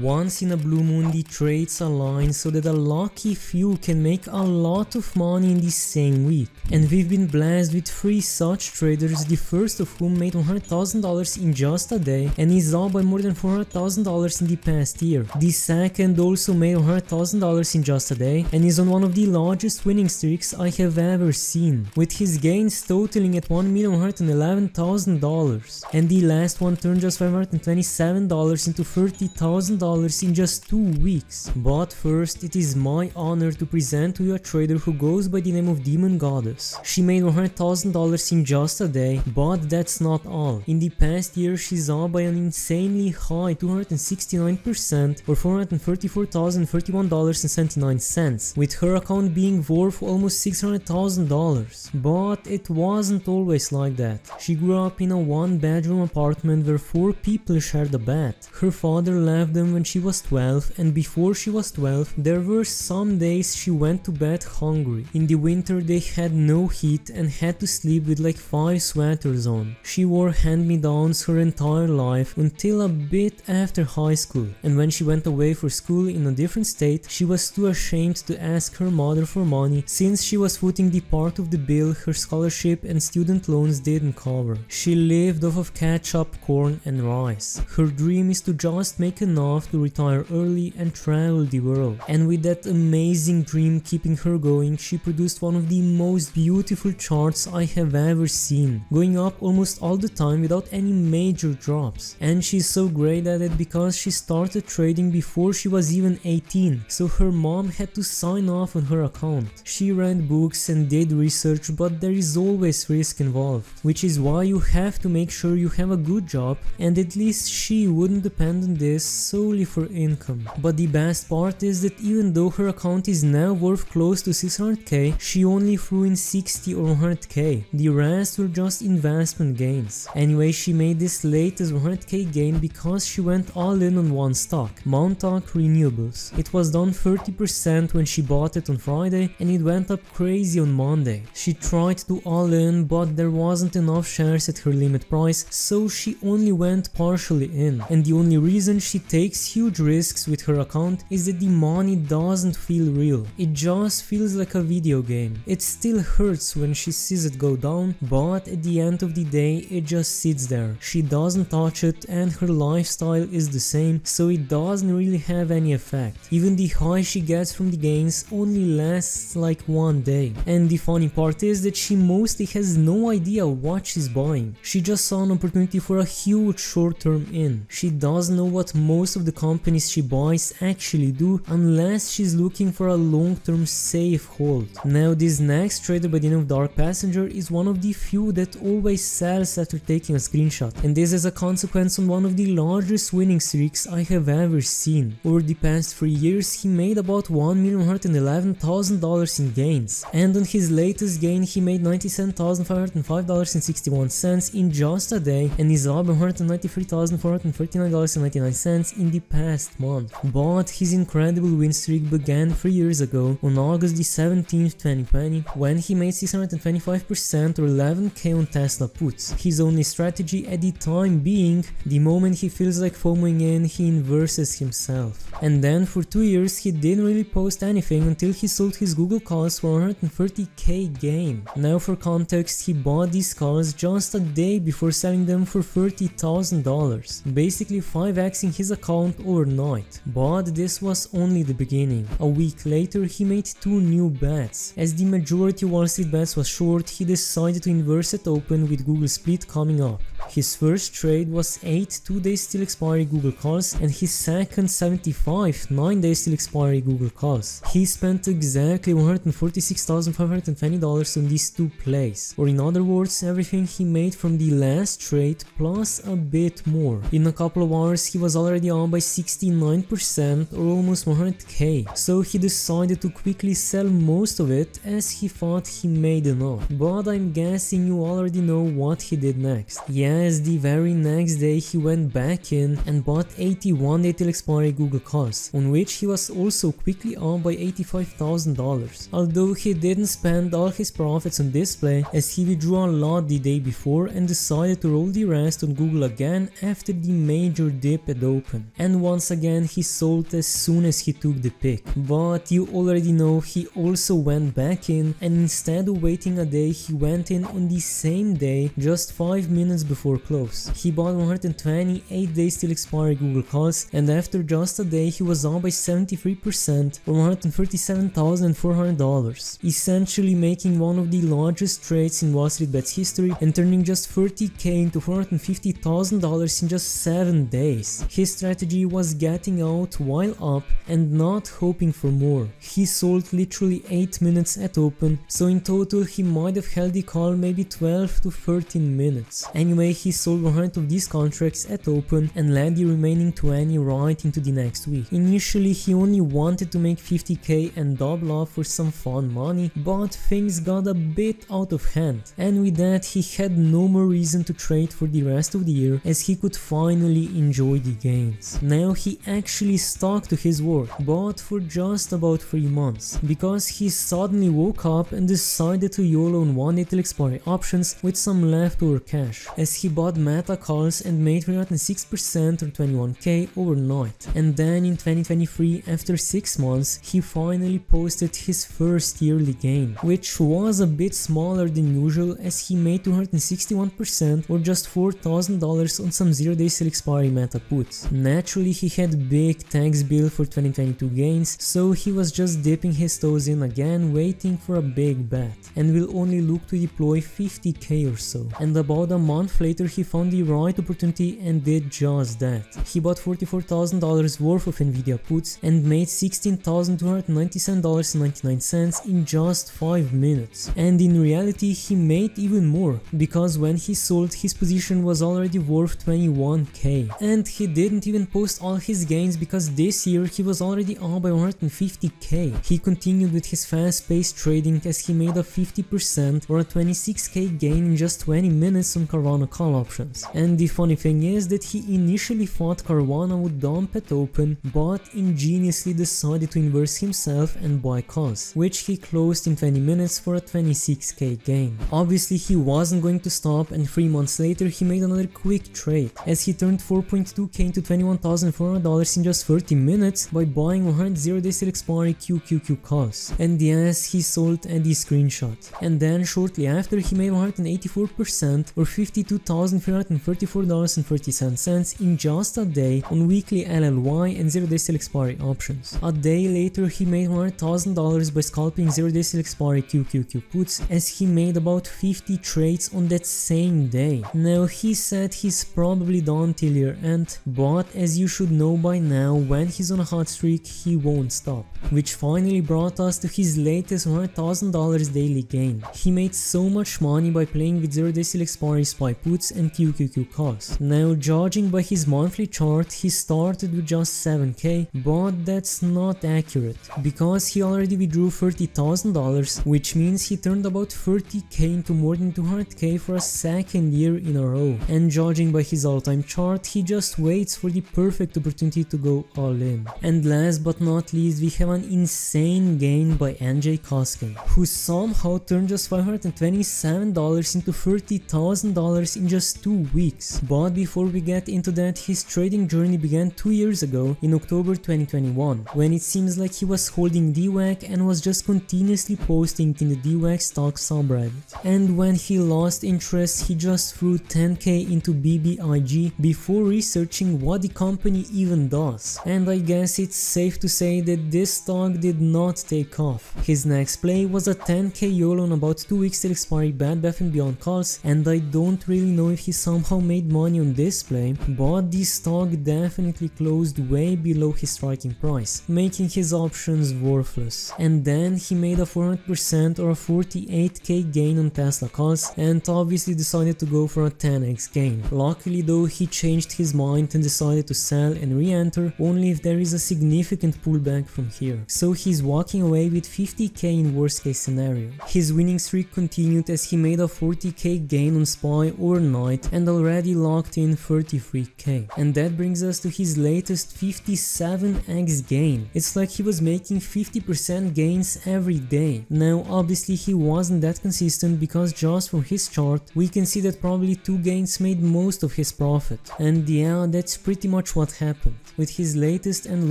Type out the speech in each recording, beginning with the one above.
Once in a blue moon the trades align so that a lucky few can make a lot of money in the same week. And we've been blessed with 3 such traders, the first of whom made $100,000 in just a day and is up by more than $400,000 in the past year. The second also made $100,000 in just a day and is on one of the largest winning streaks I have ever seen, with his gains totaling at $1,111,000. And the last one turned just $527 into $30,000 in just 2 weeks. But first, it is my honor to present to you a trader who goes by the name of Demon Goddess. She made $100,000 in just a day, but that's not all. In the past year, she's up by an insanely high 269% or $434,031.79, with her account being worth almost $600,000. But it wasn't always like that. She grew up in a 1-bedroom apartment where 4 people shared a bed. Her father left them when she was 12, and before she was 12, there were some days she went to bed hungry. In the winter they had no heat and had to sleep with like 5 sweaters on. She wore hand-me-downs her entire life until a bit after high school, and when she went away for school in a different state, she was too ashamed to ask her mother for money since she was footing the part of the bill her scholarship and student loans didn't cover. She lived off of ketchup, corn and rice. Her dream is to just make enough to retire early and travel the world. And with that amazing dream keeping her going, she produced one of the most beautiful charts I have ever seen, going up almost all the time without any major drops. And she's so great at it because she started trading before she was even 18, so her mom had to sign off on her account. She read books and did research, but there is always risk involved, which is why you have to make sure you have a good job, and at least she wouldn't depend on this solely for income. But the best part is that even though her account is now worth close to 600k, she only threw in 60 or 100k. The rest were just investment gains. Anyway, she made this latest 100k gain because she went all in on one stock, Montauk Renewables. It was down 30% when she bought it on Friday and it went up crazy on Monday. She tried to all in, but there wasn't enough shares at her limit price, so she only went partially in. And the only reason she takes huge risks with her account is that the money doesn't feel real. It just feels like a video game. It still hurts when she sees it go down, but at the end of the day it just sits there. She doesn't touch it and her lifestyle is the same, so it doesn't really have any effect. Even the high she gets from the gains only lasts like 1 day. And the funny part is that she mostly has no idea what she's buying. She just saw an opportunity for a huge short-term in. She doesn't know what most of the companies she buys actually do unless she's looking for a long-term safe hold. Now this next trader by the name of Dark Passenger is one of the few that always sells after taking a screenshot, and this is a consequence on one of the largest winning streaks I have ever seen. Over the past 3 years he made about $1,111,000 in gains, and on his latest gain he made $97,505.61 in just a day and is up $193,439.99 in the past month. But his incredible win streak began 3 years ago on August the 17th, 2020, when he made 625% or 11k on Tesla puts. His only strategy at the time being, the moment he feels like FOMOing in, he inverses himself. And then for 2 years he didn't really post anything until he sold his Google calls for 130k gain. Now for context, he bought these calls just a day before selling them for $30,000, basically 5xing his account overnight. But this was only the beginning. A week later he made 2 new bets. As the majority WallStreetBets was short, he decided to inverse at open with Google Split coming up. His first trade was 8 2-day still expiry Google calls and his second 75 9-day still expiry Google calls. He spent exactly $146,520 on these 2 plays, or in other words, everything he made from the last trade plus a bit more. In a couple of hours he was already on by 69% or almost 100k, so he decided to quickly sell most of it as he thought he made enough. But I'm guessing you already know what he did next. Yeah, yes, the very next day he went back in and bought 81 day till expiry Google calls, on which he was also quickly up by $85,000, although he didn't spend all his profits on display as he withdrew a lot the day before and decided to roll the rest on Google again after the major dip at open. And once again he sold as soon as he took the pick. But you already know he also went back in, and instead of waiting a day he went in on the same day just 5 minutes before close. He bought 128 days till expiry Google calls, and after just a day he was up by 73% or $137,400, essentially making one of the largest trades in WallStreetBets history and turning just $30,000 into $450,000 in just 7 days. His strategy was getting out while up and not hoping for more. He sold literally 8 minutes at open, so in total he might have held the call maybe 12 to 13 minutes. Anyway, he sold 100 of these contracts at open and led the remaining 20 right into the next week. Initially he only wanted to make $50,000 and double up for some fun money, but things got a bit out of hand, and with that he had no more reason to trade for the rest of the year as he could finally enjoy the gains. Now he actually stuck to his word, but for just about 3 months, because he suddenly woke up and decided to YOLO on 1 day till expiry options with some leftover cash, as he bought meta calls and made 306% or $21,000 overnight. And then in 2023, after 6 months, he finally posted his first yearly gain, which was a bit smaller than usual as he made 261% or just $4,000 on some 0 day till expiry meta puts. Naturally he had big tax bill for 2022 gains, so he was just dipping his toes in again, waiting for a big bet, and will only look to deploy $50,000 or so. And about a month later he found the right opportunity and did just that. He bought $44,000 worth of Nvidia puts and made $16,297.99 in just 5 minutes. And in reality he made even more, because when he sold his position was already worth $21,000. And he didn't even post all his gains because this year he was already up by $150,000. He continued with his fast-paced trading as he made a 50% or a $26,000 gain in just 20 minutes on Carvana call options. And the funny thing is that he initially thought Carvana would dump at open, but ingeniously decided to inverse himself and buy calls, which he closed in 20 minutes for a $26,000 gain. Obviously he wasn't going to stop, and 3 months later he made another quick trade as he turned $4.2K into $21,400 in just 30 minutes by buying 100 0 day till expiry QQQ calls. And yes, he sold at the screenshot. And then shortly after he made 184% or $52,334.30 in just a day on weekly LLY and 0 day till expiry options. A day later he made $100,000 by scalping 0 day till expiry QQQ puts as he made about 50 trades on that same day. Now he said he's probably done till year end, but as you should know by now, when he's on a hot streak he won't stop. Which finally brought us to his latest $100,000 daily gain. He made so much money by playing with 0 day till expiry SPY puts and QQQ calls. Now judging by his monthly chart he started with just $7,000, but that's not accurate because he already withdrew $30,000, which means he turned about $30,000 into more than $200,000 for a second year in a row. And judging by his all-time chart, he just waits for the perfect opportunity to go all in. And last but not least, we have an insane gain by NJ Koskin, who somehow turned just $527 into $30,000 in just 2 weeks. But before we get into that, his trading journey began 2 years ago in October 2021, when it seems like he was holding DWAC and was just continuously posting in the DWAC stock subreddit. And when he lost interest, he just threw $10,000 into BBIG before researching what the company even does. And I guess it's safe to say that this stock did not take off. His next play was a $10,000 YOLO on about 2 weeks till expiry Bed Bath & Beyond calls, and I don't really know if he somehow made money on this play, but the stock definitely closed way below his striking price, making his options worthless. And then he made a 400% or a $48,000 gain on Tesla calls and obviously decided to go for a 10x gain. Luckily though, he changed his mind and decided to sell and re-enter only if there is a significant pullback from here. So he's walking away with $50,000 in worst case scenario. His winning streak continued as he made a $40,000 gain on SPY or one night and already locked in 33k. And that brings us to his latest 57x gain. It's like he was making 50% gains every day. Now obviously he wasn't that consistent, because just from his chart we can see that probably 2 gains made most of his profit. And yeah, that's pretty much what happened, with his latest and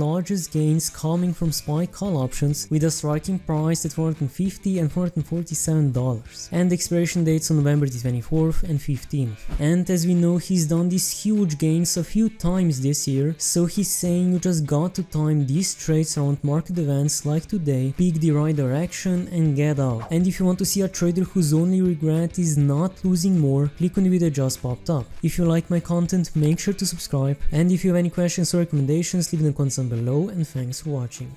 largest gains coming from SPY call options with a striking price at $450 and $447 and expiration dates on November the 24th and 15th. And as we know, he's done these huge gains a few times this year, so he's saying you just got to time these trades around market events like today, pick the right direction and get out. And if you want to see a trader whose only regret is not losing more, click on the video that just popped up. If you like my content, make sure to subscribe, and if you have any questions or recommendations, leave in the comments down below, and thanks for watching.